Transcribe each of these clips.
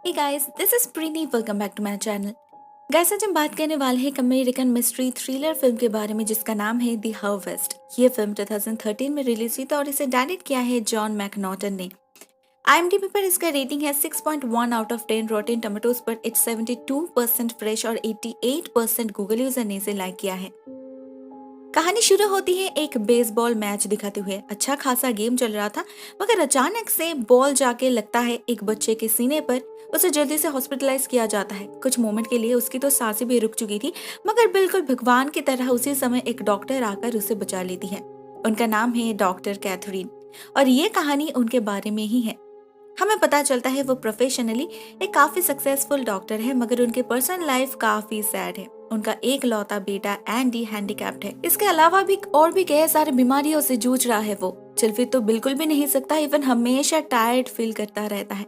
Hey guys, this is Preeti. Welcome back to my channel. Guys आज हम बात करने वाले हैं एक अमेरिकन मिस्ट्री थ्रिलर फिल्म के बारे में जिसका नाम है द हार्वेस्ट। ये फिल्म 2013 में रिलीज हुई थी और इसे डायरेक्ट किया है जॉन मैकनॉटन ने। IMDb पर इसका रेटिंग है 6.1 आउट ऑफ 10। रॉटेन टोमेटोज पर इट्स 72% फ्रेश और 88% गूगल यूजर ने इसे लाइक किया है। कहानी शुरू होती है एक बेसबॉल मैच दिखाते हुए। अच्छा खासा गेम चल रहा था मगर अचानक से बॉल जाके लगता है एक बच्चे के सीने पर। उसे जल्दी से हॉस्पिटलाइज किया जाता है। कुछ मोमेंट के लिए उसकी तो सांसें भी रुक चुकी थी मगर बिल्कुल भगवान की तरह उसी समय एक डॉक्टर आकर उसे बचा लेती है। उनका नाम है डॉक्टर कैथरीन और ये कहानी उनके बारे में ही है। हमें पता चलता है वो प्रोफेशनली एक काफी सक्सेसफुल डॉक्टर है मगर उनकी पर्सनल लाइफ काफी सैड है। उनका एक लौता बेटा एंडी हैंडीकैप्ड है। इसके अलावा भी और भी कई सारी बीमारियों से जूझ रहा है। वो चल फिर तो बिल्कुल भी नहीं सकता, इवन हमेशा टायर्ड फील करता रहता है।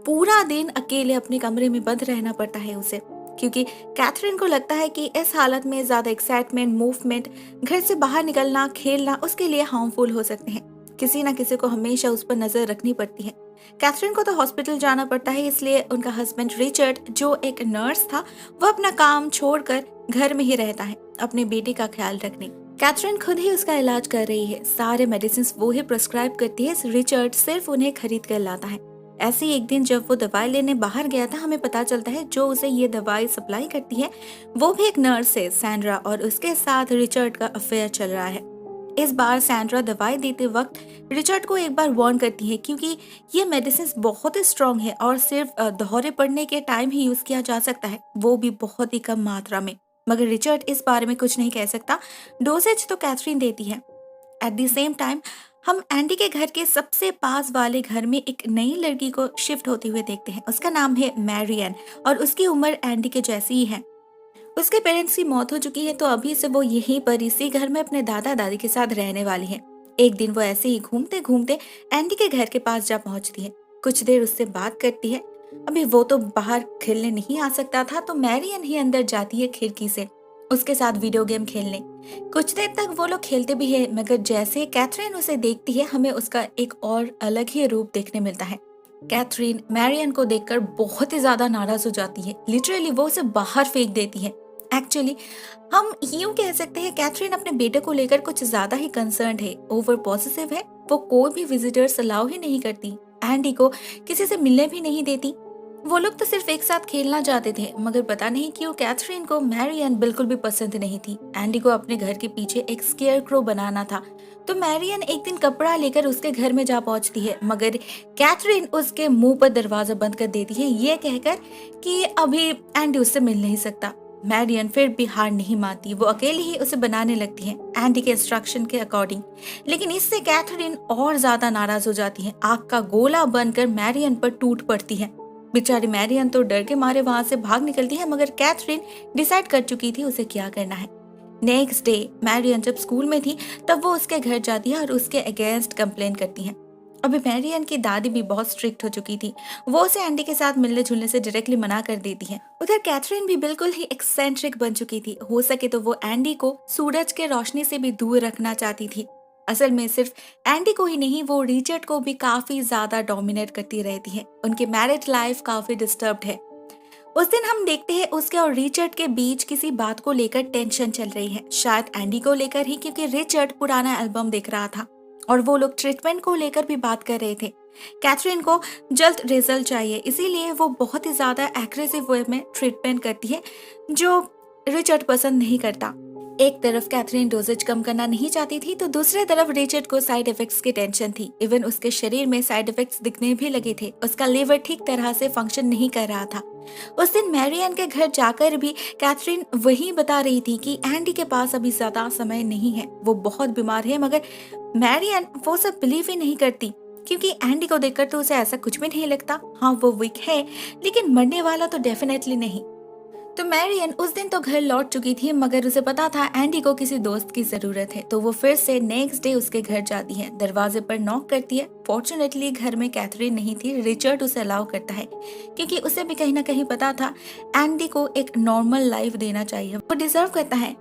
पूरा दिन अकेले अपने कमरे में बंद रहना पड़ता है उसे, क्योंकि कैथरीन को लगता है कि इस हालत में ज्यादा एक्साइटमेंट, मूवमेंट, घर से बाहर निकलना, खेलना उसके लिए हार्मफुल हो सकते हैं। किसी ना किसी को हमेशा उस पर नजर रखनी पड़ती है। कैथरीन को तो हॉस्पिटल जाना पड़ता है, इसलिए उनका हस्बैंड रिचर्ड जो एक नर्स था वो अपना काम छोड़कर घर में ही रहता है अपने बेटे का ख्याल रखने। कैथरीन खुद ही उसका इलाज कर रही है। सारे मेडिसिन वो ही प्रिस्क्राइब करती है, रिचर्ड सिर्फ उन्हें खरीद कर लाता है। ऐसे ही एक दिन जब वो दवाई लेने बाहर गया था, हमें पता चलता है जो उसे ये दवाई सप्लाई करती है वो भी एक नर्स है, सैंड्रा, और उसके साथ रिचर्ड का अफेयर चल रहा है। इस बार सैंड्रा दवाई देते वक्त रिचर्ड को एक बार वार्न करती है क्योंकि ये मेडिसिन बहुत ही स्ट्रॉन्ग है और सिर्फ दौरे पड़ने के टाइम ही यूज किया जा सकता है, वो भी बहुत ही कम मात्रा में। मगर रिचर्ड इस बारे में कुछ नहीं कह सकता। डोसेज तो कैथरीन देती है। एट द सेम टाइम हम एंडी के घर के सबसे पास वाले घर में एक नई लड़की को शिफ्ट होते हुए देखते हैं। उसका नाम है मैरियन और उसकी उम्र एंडी के जैसी ही है। उसके पेरेंट्स की मौत हो चुकी है तो अभी से वो यहीं पर इसी घर में अपने दादा दादी के साथ रहने वाली है। एक दिन वो ऐसे ही घूमते घूमते एंडी के घर के पास जा पहुंचती है। कुछ देर उससे बात करती है। अभी वो तो बाहर खेलने नहीं आ सकता था तो मैरियन ही अंदर जाती है खिड़की से उसके साथ वीडियो गेम खेलने। कुछ देर तक वो लोग खेलते भी है मगर जैसे कैथरीन उसे देखती है हमें उसका एक और अलग ही रूप देखने मिलता है। कैथरीन मैरियन को देखकर बहुत ही ज्यादा नाराज हो जाती है। लिटरली वो उसे बाहर फेंक देती है। एक्चुअली हम यूं कह सकते हैं कैथरीन अपने बेटे को लेकर कुछ ज्यादा ही कंसर्न्ड है, ओवर पॉसेसिव है। वो कोई भी विजिटर्स अलाउ ही नहीं करती, एंडी को किसी से मिलने भी नहीं देती। वो लोग तो सिर्फ एक साथ खेलना चाहते थे मगर पता नहीं क्यों कैथरीन को मैरियन बिल्कुल भी पसंद नहीं थी। एंडी को अपने घर के पीछे एक स्केयर क्रो बनाना था तो मैरियन एक दिन कपड़ा लेकर उसके घर में जा पहुंचती है मगर कैथरीन उसके मुंह पर दरवाजा बंद कर देती है ये कहकर कि अभी एंडी उससे मिल नहीं सकता। मैरियन फिर भी हार नहीं मानती, वो अकेली ही उसे बनाने लगती है एंडी के इंस्ट्रक्शन के अकॉर्डिंग। लेकिन इससे कैथरीन और ज्यादा नाराज हो जाती है। आग का गोला बनकर मैरियन पर टूट पड़ती है। बेचारी मैरियन तो डर के मारे वहां से भाग निकलती है मगर कैथरीन डिसाइड कर चुकी थी उसे क्या करना है। नेक्स्ट डे मैरियन जब स्कूल में थी तब वो उसके घर जाती है और उसके अगेंस्ट कंप्लेन करती है। अभी मैरियन की दादी भी बहुत स्ट्रिक्ट हो चुकी थी, वो उसे एंडी के साथ मिलने जुलने से डायरेक्टली मना कर देती है। उधर कैथरीन भी बिल्कुल ही एक्सेंट्रिक बन चुकी थी। हो सके तो वो एंडी को सूरज के रोशनी से भी दूर रखना चाहती थी। असल में सिर्फ एंडी को ही नहीं, वो रिचर्ड को भी काफी ज्यादा डोमिनेट करती रहती है। उनकी मैरिज लाइफ काफी डिस्टर्ब्ड है। उस दिन हम देखते हैं उसके और रिचर्ड के बीच किसी बात को लेकर टेंशन चल रही है, शायद एंडी को लेकर ही, क्योंकि रिचर्ड पुराना एल्बम देख रहा था और वो लोग ट्रीटमेंट को लेकर भी बात कर रहे थे। कैथरीन को जल्द रिजल्ट चाहिए, इसीलिए वो बहुत ही ज्यादा एग्रेसिव वे में ट्रीटमेंट करती है जो रिचर्ड पसंद नहीं करता। एक तरफ कैथरीन डोजेज कम करना नहीं चाहती थी तो दूसरी तरफ रिचर्ड को साइड इफेक्ट्स की टेंशन थी। इवन उसके शरीर में साइड इफेक्ट्स दिखने भी लगे थे। उसका लिवर ठीक तरह से फंक्शन नहीं कर रहा था। उस दिन मैरियन के घर जाकर भी कैथरीन वही बता रही थी कि एंडी के पास अभी ज्यादा समय नहीं है, वो बहुत बीमार है। मगर मैरियन वो सब बिलीव ही नहीं करती क्योंकि एंडी को देखकर तो उसे ऐसा कुछ भी नहीं लगता। हाँ वो वीक है लेकिन मरने वाला तो डेफिनेटली नहीं। तो मैरियन उस दिन तो घर लौट चुकी थी मगर उसे पता था एंडी को किसी दोस्त की जरूरत है तो वो फिर से नेक्स्ट डे उसके घर जाती है। दरवाजे पर नॉक करती है। फॉर्चुनेटली घर में कैथरीन नहीं थी। रिचर्ड उसे अलाउ करता है क्योंकि उसे भी कहीं ना कहीं पता था एंडी को एक नॉर्मल लाइफ देना चाहिए, वो डिजर्व करता है।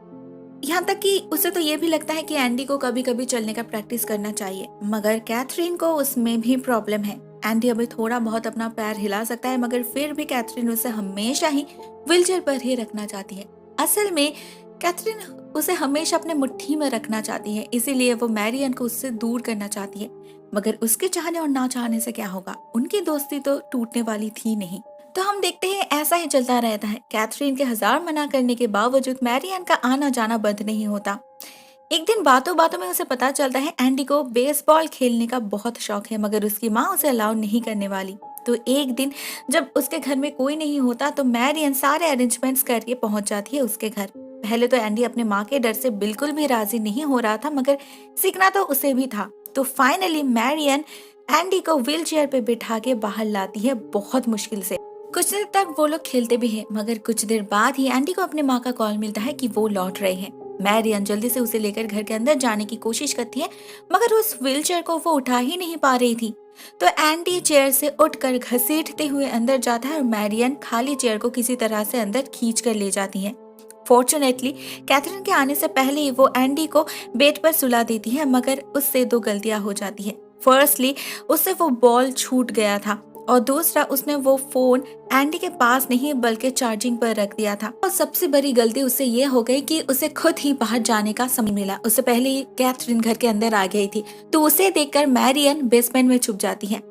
यहाँ तक कि उसे तो ये भी लगता है कि एंडी को कभी कभी चलने का प्रैक्टिस करना चाहिए मगर कैथरीन को उसमें भी प्रॉब्लम है। एंडी अभी थोड़ा बहुत अपना पैर हिला सकता है, मगर फिर भी कैथरीन उसे हमेशा ही व्हीलचेयर पर ही रखना चाहती है। असल में कैथरीन उसे हमेशा अपने मुट्ठी में रखना चाहती है, इसीलिए वो मैरियन को उससे दूर करना चाहती है। मगर उसके चाहने और ना चाहने से क्या होगा, उनकी दोस्ती तो टूटने वाली थी नहीं। तो हम देखते हैं ऐसा ही चलता रहता है। कैथरीन के हजार मना करने के बावजूद मैरियन का आना जाना बंद नहीं होता। एक दिन बातों बातों में उसे पता चलता है एंडी को बेसबॉल खेलने का बहुत शौक है, मगर उसकी माँ उसे अलाउ नहीं करने वाली। तो एक दिन जब उसके घर में कोई नहीं होता तो मैरियन सारे अरेंजमेंट्स करके पहुंच जाती है उसके घर। पहले तो एंडी अपने माँ के डर से बिल्कुल भी राजी नहीं हो रहा था, मगर सीखना तो उसे भी था। तो फाइनली मैरियन एंडी को व्हील चेयर पे बिठा के बाहर लाती है, बहुत मुश्किल से। कुछ देर तक वो लोग खेलते भी हैं, मगर कुछ देर बाद ही एंडी को अपने माँ का कॉल मिलता है कि वो लौट रहे हैं। मैरियन जल्दी से उसे लेकर घर के अंदर जाने की कोशिश करती है, मगर उस व्हीलचेयर को वो उठा ही नहीं पा रही थी। तो एंडी चेयर से उठकर घसीटते हुए अंदर जाता है और मैरियन खाली चेयर को किसी तरह से अंदर खींच कर ले जाती है। फॉर्चुनेटली कैथरीन के आने से पहले ही वो एंडी को बेड पर सुला देती है, मगर उससे दो गलतियां हो जाती है। फर्स्टली उससे वो बॉल छूट गया था, और दूसरा उसने वो फोन एंडी के पास नहीं बल्कि चार्जिंग पर रख दिया था। और सबसे बड़ी गलती उससे ये हो गई कि उसे खुद ही बाहर जाने का समय मिला। उससे पहले ही कैथरीन घर के अंदर आ गई थी, तो उसे देखकर मैरियन बेसमेंट में छुप जाती है।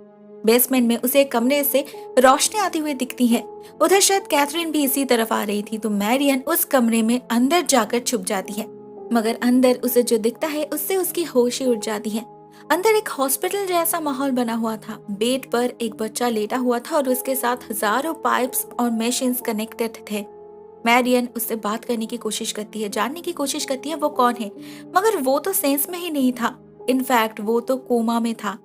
बेसमेंट में उसे एक कमरे से रोशनी आती हुई दिखती है। उधर शायद कैथरीन भी इसी तरफ आ रही थी, तो मैरियन उस कमरे में अंदर जाकर छुप जाती है। मगर अंदर उसे जो दिखता है उससे उसकी होश ही उड़ जाती है। अंदर एक हॉस्पिटल जैसा माहौल बना हुआ था। बेड पर एक बच्चा लेटा हुआ था और उसके साथ हजारों पाइप्स और मशीन्स कनेक्टेड थे। मैरियन उससे बात करने की कोशिश करती है, जानने की कोशिश करती है वो कौन है, मगर वो तो सेंस में ही नहीं था। इनफैक्ट वो तो कोमा में था।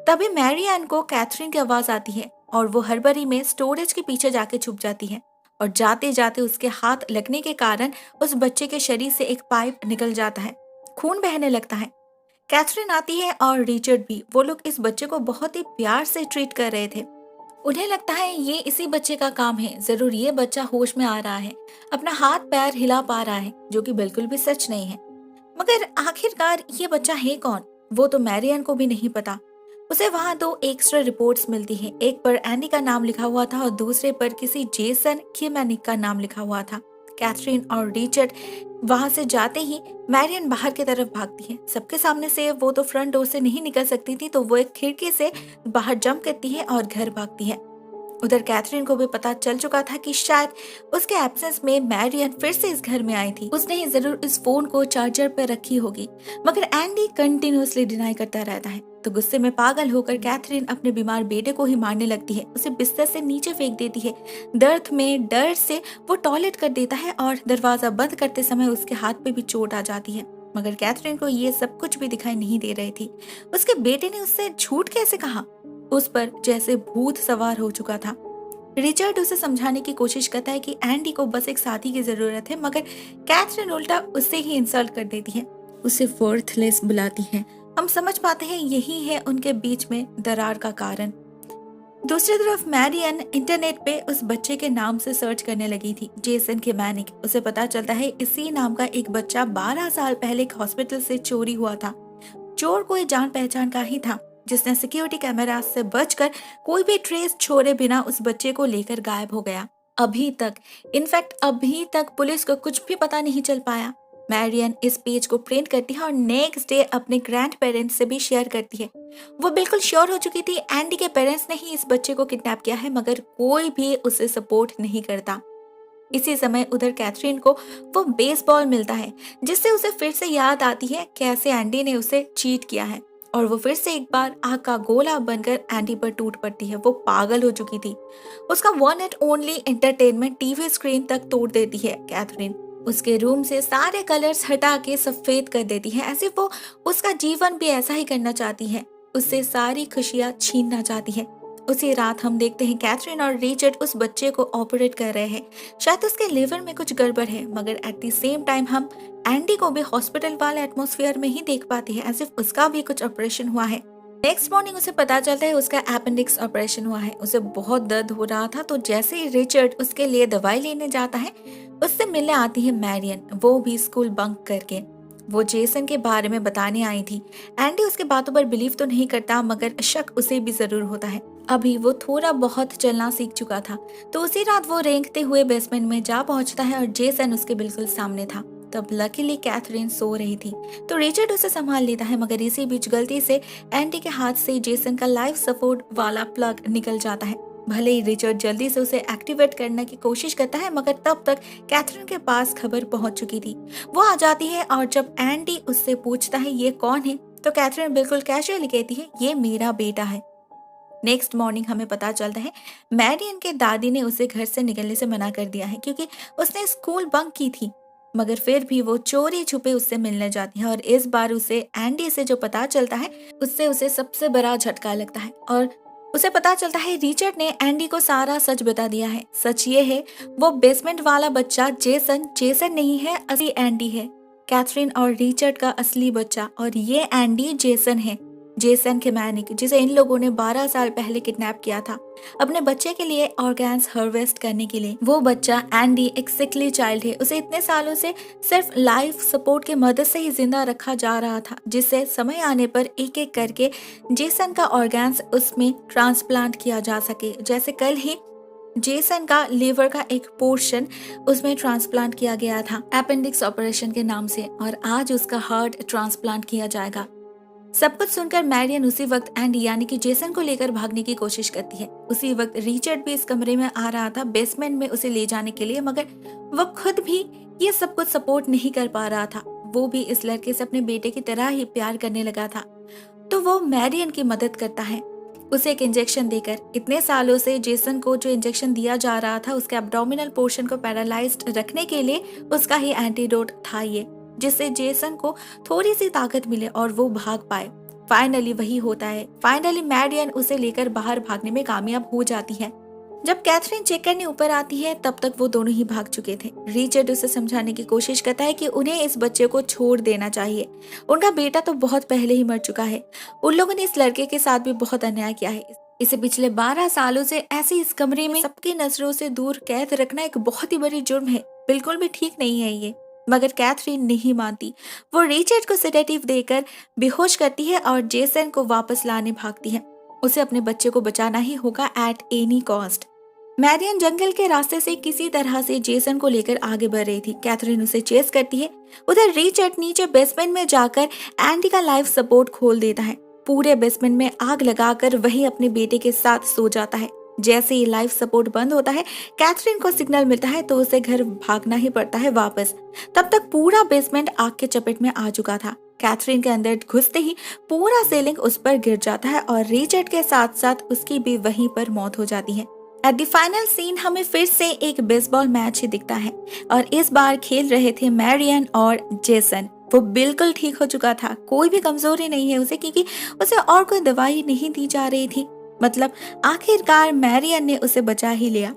तभी मैरियन को कैथरीन की आवाज आती है और वो हड़बड़ी में स्टोरेज के पीछे जाके छुप जाती है, और जाते जाते उसके हाथ लगने के कारण उस बच्चे के शरीर से एक पाइप निकल जाता है, खून बहने लगता है। कैथरीन आती है और रिचर्ड भी। वो लोग इस बच्चे को बहुत ही प्यार से ट्रीट कर रहे थे। उन्हें लगता है ये इसी बच्चे का काम है, जरूर ये बच्चा होश में आ रहा है, अपना हाथ पैर हिला पा रहा है, जो कि बिल्कुल भी सच नहीं है। मगर आखिरकार ये बच्चा है कौन, वो तो मैरियन को भी नहीं पता। उसे वहाँ दो एक्स्ट्रा रिपोर्ट्स मिलती हैं, एक पर एनी का नाम लिखा हुआ था और दूसरे पर किसी जेसन खिमैनिक का नाम लिखा हुआ था। कैथरीन और रिचर्ड वहां से जाते ही मैरियन बाहर की तरफ भागती है। सबके सामने से वो तो फ्रंट डोर से नहीं निकल सकती थी, तो वो एक खिड़की से बाहर जंप करती है और घर भागती है। उधर कैथरीन को भी पता चल चुका था कि शायद उसके एब्सेंस में मैरियन फिर से इस घर में आई थी। उसने ही जरूर इस फोन को चार्जर पर रखी होगी, मगर एंडी कंटिन्यूअसली डिनाई करता रहता है। तो गुस्से में पागल होकर कैथरीन अपने बीमार बेटे को ही मारने लगती है, उसे बिस्तर से नीचे फेंक देती है। दर्द में डर से वो टॉयलेट कर देता है और दरवाजा बंद करते समय उसके हाथ पे भी चोट आ जाती है। मगर कैथरीन को ये सब कुछ भी दिखाई नहीं दे रही थी। उसके बेटे ने उससे झूठ कैसे कहा, उस पर जैसे भूत सवार हो चुका था। रिचर्ड उसे समझाने की कोशिश करता है कि एंडी को बस एक साथी की जरूरत है, मगर कैथरीन उल्टा उससे ही इंसल्ट कर देती है, उसे वर्थलेस बुलाती है। हम समझ पाते हैं यही है उनके बीच में दरार का कारण। दूसरी तरफ मैरियन इंटरनेट पे उस बच्चे के नाम से सर्च करने लगी थी, जेसन खिमैनिक। उसे पता चलता है इसी नाम का एक बच्चा 12 साल पहले एक हॉस्पिटल से चोरी हुआ था। चोर कोई जान पहचान का ही था, जिसने सिक्योरिटी कैमरा से बचकर कोई भी ट्रेस छोड़े बिना उस बच्चे को लेकर गायब हो गया। अभी तक पुलिस को कुछ भी पता नहीं चल पाया। मैरियन इस पेज को प्रिंट करती है और नेक्स्ट डे अपने ग्रैंड पेरेंट्स से भी शेयर करती है। वो बिल्कुल श्योर हो चुकी थी एंडी के पेरेंट्स ने ही इस बच्चे को किडनैप किया है, मगर कोई भी उसे सपोर्ट नहीं करता। इसी समय उधर कैथरीन को वो बेसबॉल मिलता है, जिससे उसे फिर से याद आती है कैसे एंडी ने उसे चीट किया है, और वो फिर से एक बार आग का गोला बनकर एंडी पर टूट पड़ती है। वो पागल हो चुकी थी। उसका one and only entertainment TV screen तक तोड़ देती है कैथरीन। उसके रूम से सारे कलर्स हटा के सफेद कर देती है, ऐसे वो उसका जीवन भी ऐसा ही करना चाहती है, उससे सारी खुशियां छीनना चाहती है। उसी रात हम देखते हैं कैथरीन और रिचर्ड उस बच्चे को ऑपरेट कर रहे हैं। शायद उसके लिवर में कुछ गड़बड़ है, मगर एट द सेम टाइम हम एंडी को भी हॉस्पिटल वाले एटमॉस्फेयर में ही देख पाते हैं, एज इफ उसका भी कुछ ऑपरेशन हुआ है। नेक्स्ट मॉर्निंग उसे पता चलता है उसका अपेंडिक्स ऑपरेशन हुआ है। उसे बहुत दर्द हो रहा था, तो जैसे ही रिचर्ड उसके लिए दवाई लेने जाता है, उससे मिलने आती है मैरियन, वो भी स्कूल बंक करके। वो जेसन के बारे में बताने आई थी। एंडी उसके बातों पर बिलीव तो नहीं करता, मगर शक उसे भी जरूर होता है। अभी वो थोड़ा बहुत चलना सीख चुका था। तो उसी रात वो रेंगते हुए बेसमेंट में जा पहुंचता है और जेसन उसके बिल्कुल सामने था। तब लकीली कैथरीन सो रही थी, तो रिचर्ड उसे संभाल लेता है, मगर इसी बीच गलती से एंडी के हाथ से जेसन का लाइफ सपोर्ट वाला प्लग निकल जाता है। भले ही रिचर्ड जल्दी से उसे एक्टिवेट करने की कोशिश करता है, मगर तब तक कैथरीन के पास खबर पहुंच चुकी थी। वो आ जाती है और जब एंडी उससे पूछता है ये कौन है, तो कैथरीन बिल्कुल कैजुअली कहती है ये मेरा बेटा है। नेक्स्ट मॉर्निंग हमें पता चलता है मैरियन के दादी ने उसे घर से निकलने से मना कर दिया है, क्योंकि उसने स्कूल बंक की थी। मगर फिर भी वो चोरी छुपे उससे मिलने जाती है और इस बार उसे एंडी से जो पता चलता है उससे उसे सबसे बड़ा झटका लगता है। और उसे पता चलता है रिचर्ड ने एंडी को सारा सच बता दिया है। सच ये है वो बेसमेंट वाला बच्चा जेसन जेसन नहीं है, असली एंडी है। कैथरीन और रिचर्ड का असली बच्चा, और ये एंडी जेसन है। जेसन खेमैनिक, जिसे इन लोगों ने 12 साल पहले किडनैप किया था अपने बच्चे के लिए ऑर्गन्स हार्वेस्ट करने के लिए। वो बच्चा एंडी एक सिकली चाइल्ड है। उसे इतने सालों से सिर्फ लाइफ सपोर्ट के मदद से ही जिंदा रखा जा रहा था, जिससे समय आने पर एक एक करके जेसन का ऑर्गन्स उसमें ट्रांसप्लांट किया जा सके। जैसे कल ही जेसन का लीवर का एक पोर्शन उसमें ट्रांसप्लांट किया गया था अपेंडिक्स ऑपरेशन के नाम से, और आज उसका हार्ट ट्रांसप्लांट किया जाएगा। सब कुछ सुनकर मैरियन उसी वक्त एंडी यानी कि जेसन को लेकर भागने की कोशिश करती है। उसी वक्त रिचर्ड भी इस कमरे में आ रहा था बेसमेंट में उसे ले जाने के लिए, मगर वो खुद भी ये सब कुछ सपोर्ट नहीं कर पा रहा था। वो भी इस लड़के से अपने बेटे की तरह ही प्यार करने लगा था। तो वो मैरियन की मदद करता है उसे एक इंजेक्शन देकर। इतने सालों से जेसन को जो इंजेक्शन दिया जा रहा था उसके एब्डोमिनल पोर्शन को पैरालाइज्ड रखने के लिए उसका ही एंटीडोट था ये, जिससे जेसन को थोड़ी सी ताकत मिले और वो भाग पाए। फाइनली वही होता है। फाइनली मैरियन उसे लेकर बाहर भागने में कामयाब हो जाती है। जब कैथरीन चेक करने ऊपर आती है तब तक वो दोनों ही भाग चुके थे। रिचर्ड उसे समझाने की कोशिश करता है कि उन्हें इस बच्चे को छोड़ देना चाहिए, उनका बेटा तो बहुत पहले ही मर चुका है। उन लोगों ने इस लड़के के साथ भी बहुत अन्याय किया है। इसे पिछले 12 सालों से ऐसे इस कमरे में सबकी नजरों से दूर कैद रखना एक बहुत ही बड़ी जुर्म है, बिल्कुल भी ठीक नहीं है ये। मगर कैथरीन नहीं मानती। वो रिचर्ड को सेडेटिव देकर बेहोश करती है और जेसन को वापस लाने भागती है। उसे अपने बच्चे को बचाना ही होगा एट एनी कॉस्ट। मैरियन जंगल के रास्ते से किसी तरह से जेसन को लेकर आगे बढ़ रही थी। कैथरीन उसे चेस करती है। उधर रिचर्ड नीचे बेसमेंट में जाकर एंडी का लाइफ सपोर्ट खोल देता है। पूरे बेसमेंट में आग लगाकर वही अपने बेटे के साथ सो जाता है। जैसे ही लाइफ सपोर्ट बंद होता है कैथरीन को सिग्नल मिलता है, तो उसे घर भागना ही पड़ता है वापस। तब तक पूरा बेसमेंट आग के चपेट में आ चुका था। कैथरीन के अंदर घुसते ही पूरा सीलिंग उस पर गिर जाता है और रिचर्ड के साथ साथ उसकी भी वहीं पर मौत हो जाती है। एट द फाइनल सीन हमें फिर से एक बेसबॉल मैच ही दिखता है और इस बार खेल रहे थे मैरियन और जेसन। वो बिल्कुल ठीक हो चुका था, कोई भी कमजोरी नहीं है उसे, क्योंकि उसे और कोई दवाई नहीं दी जा रही थी। मतलब आखिरकार मैरियन ने उसे बचा ही लिया।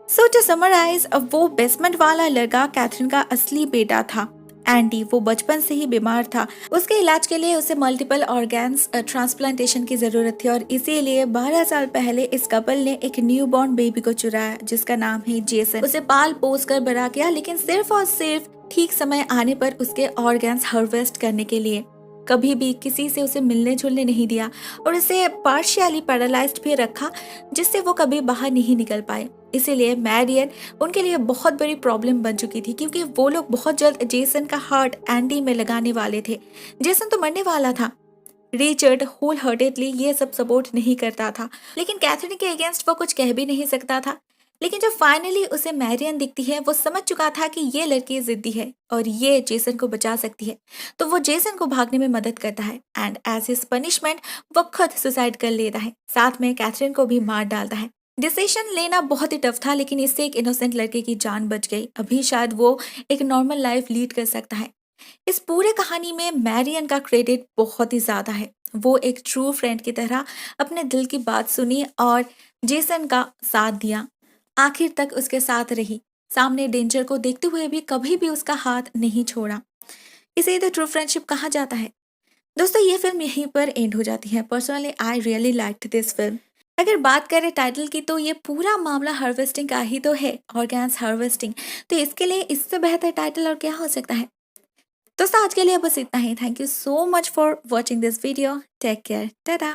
सो टू समराइज, वो बेसमेंट वाला लड़का कैथरीन का असली बेटा था एंडी। वो बचपन से ही बीमार था। उसके इलाज के लिए उसे मल्टीपल ऑर्गन्स ट्रांसप्लांटेशन की जरूरत थी और इसीलिए 12 साल पहले इस कपल ने एक न्यूबॉर्न बेबी को चुराया जिसका नाम है जेसन। उसे पाल पोस कर बड़ा किया, लेकिन सिर्फ और सिर्फ ठीक समय आने पर उसके ऑर्गन्स हार्वेस्ट करने के लिए। कभी भी किसी से उसे मिलने जुलने नहीं दिया और उसे पार्शियली पैरालाइज्ड भी रखा, जिससे वो कभी बाहर नहीं निकल पाए। इसीलिए मैरियन उनके लिए बहुत बड़ी प्रॉब्लम बन चुकी थी, क्योंकि वो लोग बहुत जल्द जेसन का हार्ट एंडी में लगाने वाले थे। जेसन तो मरने वाला था। रिचर्ड होल हार्टेडली ये सब सपोर्ट नहीं करता था, लेकिन कैथरीन के अगेंस्ट वो कुछ कह भी नहीं सकता था। लेकिन जब फाइनली उसे मैरियन दिखती है, वो समझ चुका था कि ये लड़की जिद्दी है और ये जेसन को बचा सकती है, तो वो जेसन को भागने में मदद करता है एंड एज हिज पनिशमेंट वो खुद सुसाइड कर लेता है। साथ में कैथरीन को भी मार डालता है। डिसीजन लेना बहुत ही टफ था, लेकिन इससे एक इनोसेंट लड़के की जान बच गई। अभी शायद वो एक नॉर्मल लाइफ लीड कर सकता है। इस पूरे कहानी में मैरियन का क्रेडिट बहुत ही ज्यादा है। वो एक ट्रू फ्रेंड की तरह अपने दिल की बात सुनी और जेसन का साथ दिया, आखिर तक उसके साथ रही। सामने डेंजर को देखते हुए भी कभी भी उसका हाथ नहीं छोड़ा। इसे तो ट्रू फ्रेंडशिप कहा जाता है। दोस्तों, ये फिल्म यहीं पर एंड हो जाती है। Personally I really liked this film. अगर बात करें टाइटल की, तो ये पूरा मामला हार्वेस्टिंग का ही तो है, ऑर्गन्स हार्वेस्टिंग। तो इसके लिए इससे बेहतर टाइटल और क्या हो सकता है। दोस्तों आज के लिए बस इतना ही। Thank you so much for watching this video. Take care, Tata.